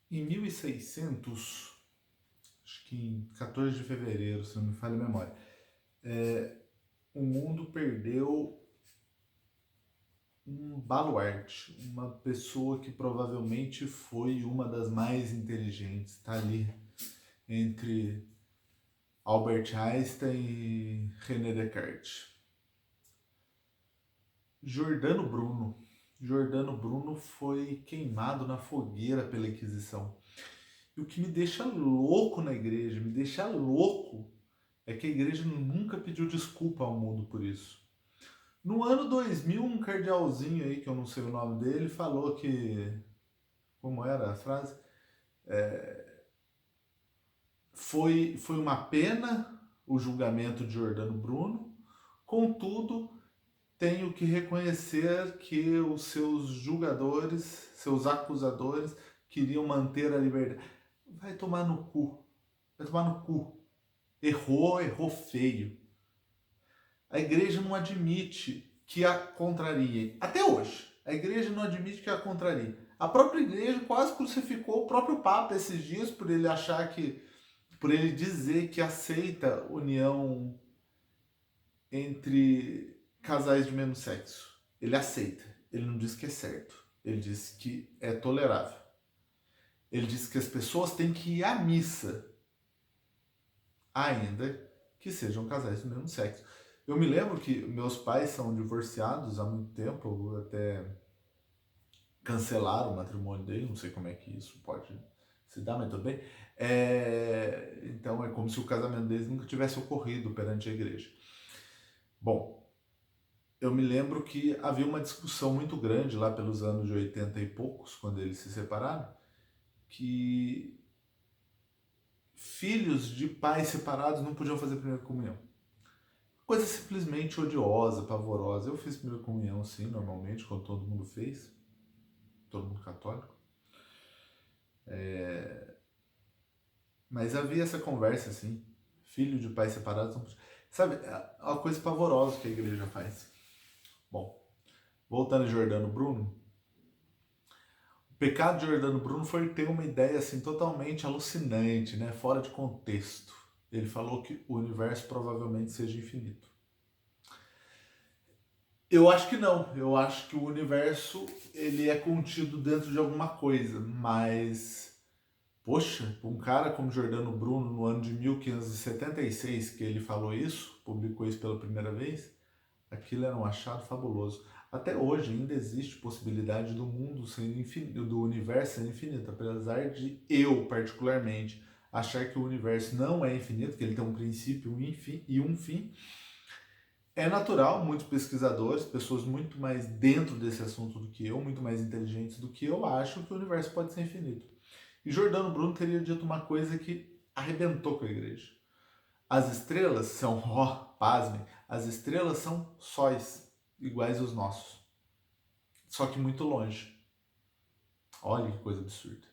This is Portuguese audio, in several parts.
Em 1600, acho que em 14 de fevereiro, se não me falha a memória, o mundo perdeu um baluarte, uma pessoa que provavelmente foi uma das mais inteligentes, está ali entre Albert Einstein e René Descartes. Giordano Bruno. Giordano Bruno foi queimado na fogueira pela Inquisição. E o que me deixa louco na igreja, me deixa louco, é que a igreja nunca pediu desculpa ao mundo por isso. No ano 2000, um cardealzinho aí, que eu não sei o nome dele, falou que. Como era a frase? Foi uma pena o julgamento de Giordano Bruno, contudo, tenho que reconhecer que os seus julgadores, seus acusadores, queriam manter a liberdade. Vai tomar no cu. Vai tomar no cu. Errou, errou feio. A igreja não admite que a contrariem. Até hoje, a igreja não admite que a contrariem. A própria igreja quase crucificou o próprio Papa esses dias por ele achar que, por ele dizer que aceita união entre casais de mesmo sexo. Ele aceita. Ele não diz que é certo. Ele diz que é tolerável. Ele diz que as pessoas têm que ir à missa, ainda que sejam casais do mesmo sexo. Eu me lembro que meus pais são divorciados há muito tempo, até cancelaram o matrimônio dele, não sei como é que isso pode se dar, mas tudo bem. Então é como se o casamento deles nunca tivesse ocorrido perante a igreja. Bom, eu me lembro que havia uma discussão muito grande lá pelos anos de 80 e poucos, quando eles se separaram, que filhos de pais separados não podiam fazer primeira comunhão. Coisa simplesmente odiosa, pavorosa. Eu fiz primeira comunhão, sim, normalmente, quando todo mundo fez, todo mundo católico. Mas havia essa conversa, assim, filho de pais separados não podia. Sabe, é uma coisa pavorosa que a igreja faz. Bom, voltando a Giordano Bruno, o pecado de Giordano Bruno foi ter uma ideia assim totalmente alucinante, né, fora de contexto. Ele falou que o universo provavelmente seja infinito. Eu acho que não. Eu acho que o universo ele é contido dentro de alguma coisa, mas poxa, um cara como Giordano Bruno no ano de 1576 que ele falou isso, publicou isso pela primeira vez, aquilo era um achado fabuloso. Até hoje ainda existe possibilidade do mundo ser infinito, do universo ser infinito, apesar de eu particularmente achar que o universo não é infinito, que ele tem um princípio e um fim. É natural, muitos pesquisadores, pessoas muito mais dentro desse assunto do que eu, muito mais inteligentes do que eu, acham que o universo pode ser infinito. E Giordano Bruno teria dito uma coisa que arrebentou com a igreja. As estrelas são, pasmem, as estrelas são sóis, iguais aos nossos, só que muito longe. Olha que coisa absurda.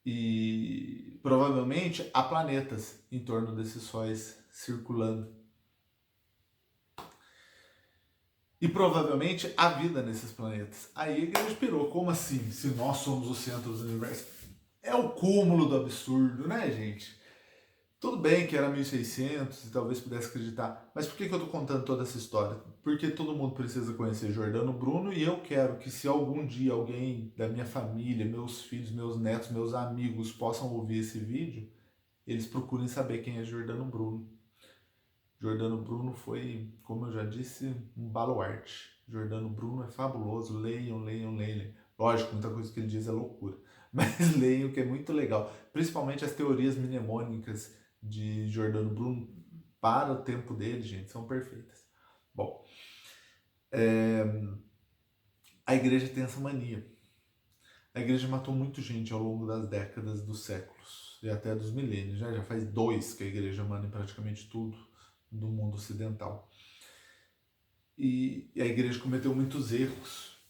E provavelmente há planetas em torno desses sóis circulando. E provavelmente há vida nesses planetas. Aí a igreja pirou. Como assim? Se nós somos o centro do universo? É o cúmulo do absurdo, né, gente? Tudo bem que era 1600 e talvez pudesse acreditar, mas por que eu estou contando toda essa história? Porque todo mundo precisa conhecer Giordano Bruno e eu quero que se algum dia alguém da minha família, meus filhos, meus netos, meus amigos possam ouvir esse vídeo, eles procurem saber quem é Giordano Bruno. Giordano Bruno foi, como eu já disse, um baluarte. Giordano Bruno é fabuloso, leiam, leiam, leiam. Lógico, muita coisa que ele diz é loucura, mas leiam que é muito legal. Principalmente as teorias mnemônicas de Giordano Bruno para o tempo dele, gente, são perfeitas. Bom, a igreja tem essa mania. A igreja matou muita gente ao longo das décadas, dos séculos e até dos milênios. Já faz dois que a igreja manda em praticamente tudo do mundo ocidental. E a igreja cometeu muitos erros.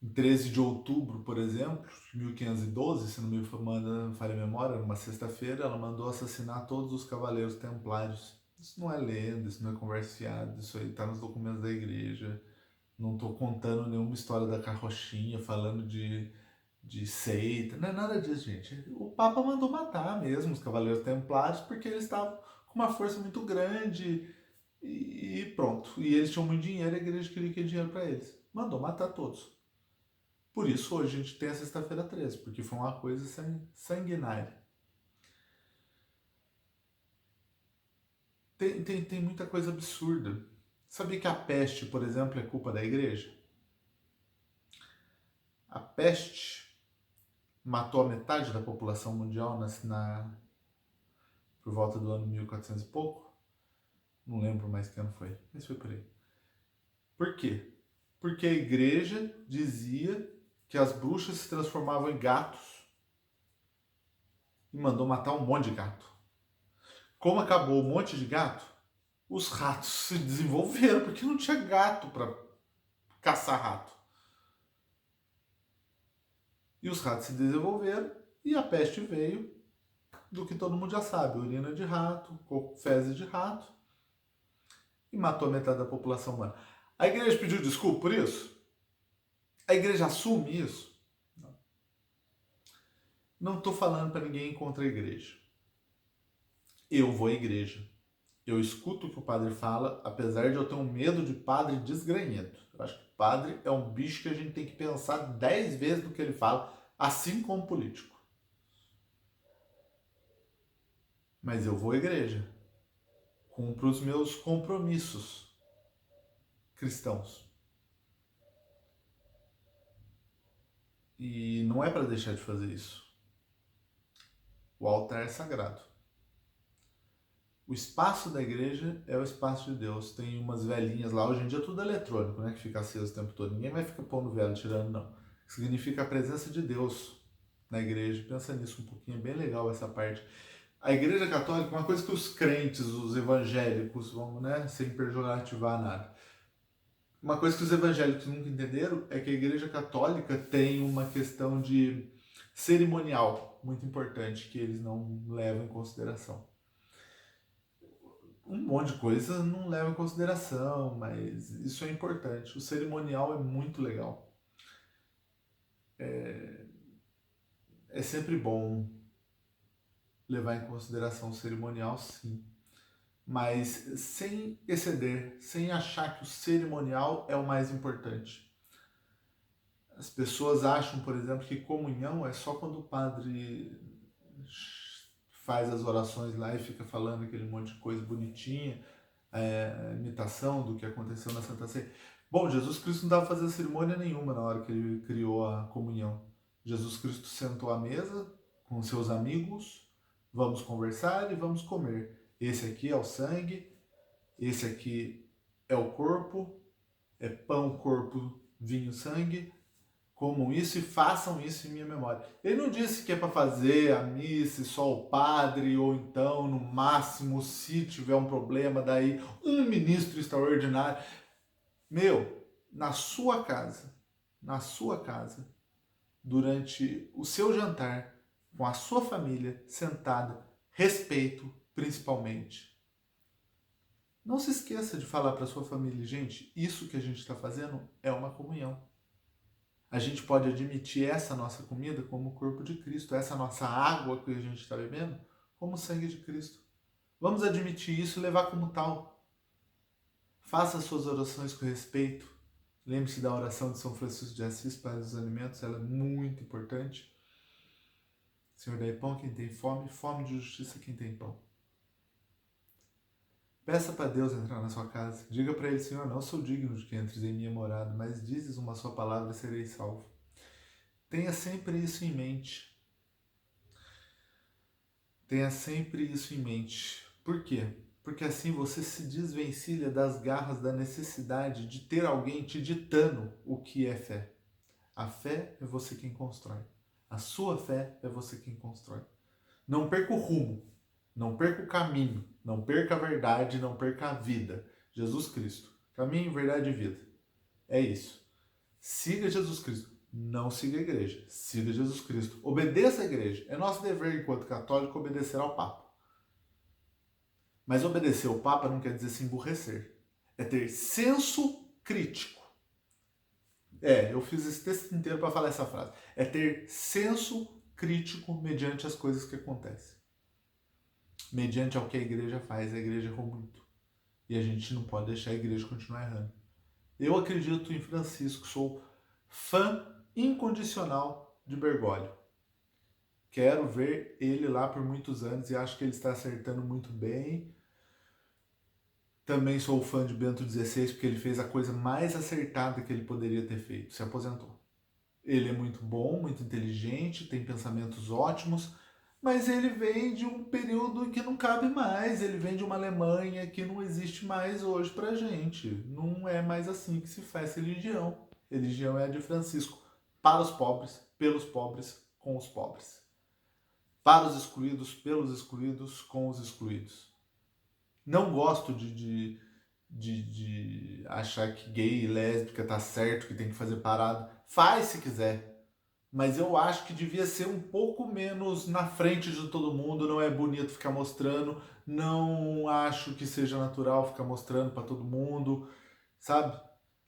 Em 13 de outubro, por exemplo, de 1512, se não me falha a memória, numa sexta-feira, ela mandou assassinar todos os cavaleiros templários. Isso não é lenda, isso não é converseado, isso aí está nos documentos da igreja. Não tô contando nenhuma história da carrochinha, falando de seita, não é nada disso, gente. O Papa mandou matar mesmo os Cavaleiros Templários porque eles estavam com uma força muito grande e pronto. E eles tinham muito dinheiro e a igreja queria que dinheiro para eles. Mandou matar todos. Por isso hoje a gente tem a Sexta-feira 13, porque foi uma coisa sanguinária. Tem muita coisa absurda. Sabia que a peste, por exemplo, é culpa da igreja? A peste matou a metade da população mundial por volta do ano 1400 e pouco. Não lembro mais que ano foi, mas foi por aí. Por quê? Porque a igreja dizia que as bruxas se transformavam em gatos e mandou matar um monte de gato. Como acabou um monte de gato, os ratos se desenvolveram porque não tinha gato para caçar rato. E os ratos se desenvolveram e a peste veio do que todo mundo já sabe, urina de rato, fezes de rato, e matou metade da população humana. A igreja pediu desculpa por isso? A igreja assume isso? Não estou falando para ninguém ir contra a igreja. Eu vou à igreja. Eu escuto o que o padre fala, apesar de eu ter um medo de padre desgranhento. Eu acho que padre é um bicho que a gente tem que pensar 10 vezes do que ele fala, assim como político. Mas eu vou à igreja. Cumpro os meus compromissos cristãos. E não é para deixar de fazer isso. O altar é sagrado. O espaço da igreja é o espaço de Deus. Tem umas velhinhas lá, hoje em dia é tudo eletrônico, né? Que fica aceso o tempo todo. Ninguém vai ficar pondo vela, tirando, não. Significa a presença de Deus na igreja. Pensa nisso um pouquinho, é bem legal essa parte. A igreja católica, uma coisa que os crentes, os evangélicos, vamos, né? Sem pejorativar nada. Uma coisa que os evangélicos nunca entenderam é que a igreja católica tem uma questão de cerimonial muito importante que eles não levam em consideração. Um monte de coisa não leva em consideração, mas isso é importante. O cerimonial é muito legal. É sempre bom levar em consideração o cerimonial, sim. Mas sem exceder, sem achar que o cerimonial é o mais importante. As pessoas acham, por exemplo, que comunhão é só quando o padre faz as orações lá e fica falando aquele monte de coisa bonitinha, imitação do que aconteceu na Santa Ceia. Bom, Jesus Cristo não estava fazendo cerimônia nenhuma na hora que ele criou a comunhão. Jesus Cristo sentou à mesa com seus amigos, vamos conversar e vamos comer. Esse aqui é o sangue, esse aqui é o corpo, é pão, corpo, vinho, sangue. Comam isso e façam isso em minha memória. Ele não disse que é para fazer a missa e só o padre, ou então, no máximo, se tiver um problema, daí um ministro extraordinário. Meu, na sua casa, durante o seu jantar, com a sua família, sentada, respeito, principalmente. Não se esqueça de falar para sua família, gente, isso que a gente está fazendo é uma comunhão. A gente pode admitir essa nossa comida como o corpo de Cristo, essa nossa água que a gente está bebendo como o sangue de Cristo. Vamos admitir isso e levar como tal. Faça suas orações com respeito. Lembre-se da oração de São Francisco de Assis para os alimentos, ela é muito importante. Senhor, dai pão a quem tem fome, fome de justiça a quem tem pão. Peça para Deus entrar na sua casa. Diga para Ele, Senhor, não sou digno de que entres em minha morada, mas dizes uma só palavra e serei salvo. Tenha sempre isso em mente. Tenha sempre isso em mente. Por quê? Porque assim você se desvencilha das garras da necessidade de ter alguém te ditando o que é fé. A fé é você quem constrói. A sua fé é você quem constrói. Não perca o rumo. Não perca o caminho, não perca a verdade, não perca a vida. Jesus Cristo, caminho, verdade e vida. É isso. Siga Jesus Cristo. Não siga a igreja. Siga Jesus Cristo. Obedeça a igreja. É nosso dever, enquanto católico, obedecer ao Papa. Mas obedecer ao Papa não quer dizer se emburrecer. É ter senso crítico. Eu fiz esse texto inteiro para falar essa frase. É ter senso crítico mediante as coisas que acontecem. Mediante ao que a igreja faz, a igreja errou muito. E a gente não pode deixar a igreja continuar errando. Eu acredito em Francisco, sou fã incondicional de Bergoglio. Quero ver ele lá por muitos anos e acho que ele está acertando muito bem. Também sou fã de Bento XVI porque ele fez a coisa mais acertada que ele poderia ter feito, se aposentou. Ele é muito bom, muito inteligente, tem pensamentos ótimos, mas ele vem de um período em que não cabe mais. Ele vem de uma Alemanha que não existe mais hoje pra gente. Não é mais assim que se faz religião. Religião é a de Francisco. Para os pobres, pelos pobres, com os pobres. Para os excluídos, pelos excluídos, com os excluídos. Não gosto de achar que gay e lésbica tá certo, que tem que fazer parada. Faz se quiser. Mas eu acho que devia ser um pouco menos na frente de todo mundo. Não é bonito ficar mostrando. Não acho que seja natural ficar mostrando para todo mundo, sabe?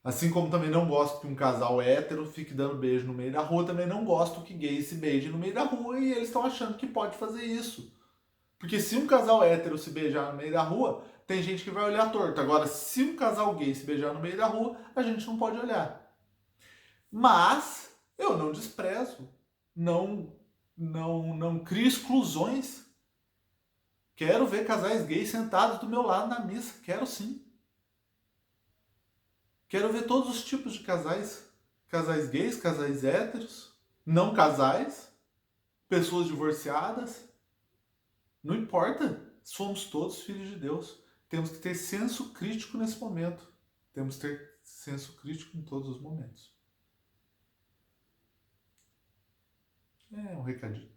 Assim como também não gosto que um casal hétero fique dando beijo no meio da rua, também não gosto que gays se beijem no meio da rua e eles estão achando que pode fazer isso. Porque se um casal hétero se beijar no meio da rua, tem gente que vai olhar torto. Agora, se um casal gay se beijar no meio da rua, a gente não pode olhar. Mas eu não desprezo, não crio exclusões. Quero ver casais gays sentados do meu lado na missa, quero sim. Quero ver todos os tipos de casais, casais gays, casais héteros, não casais, pessoas divorciadas. Não importa, somos todos filhos de Deus. Temos que ter senso crítico nesse momento. Temos que ter senso crítico em todos os momentos. É um recadinho.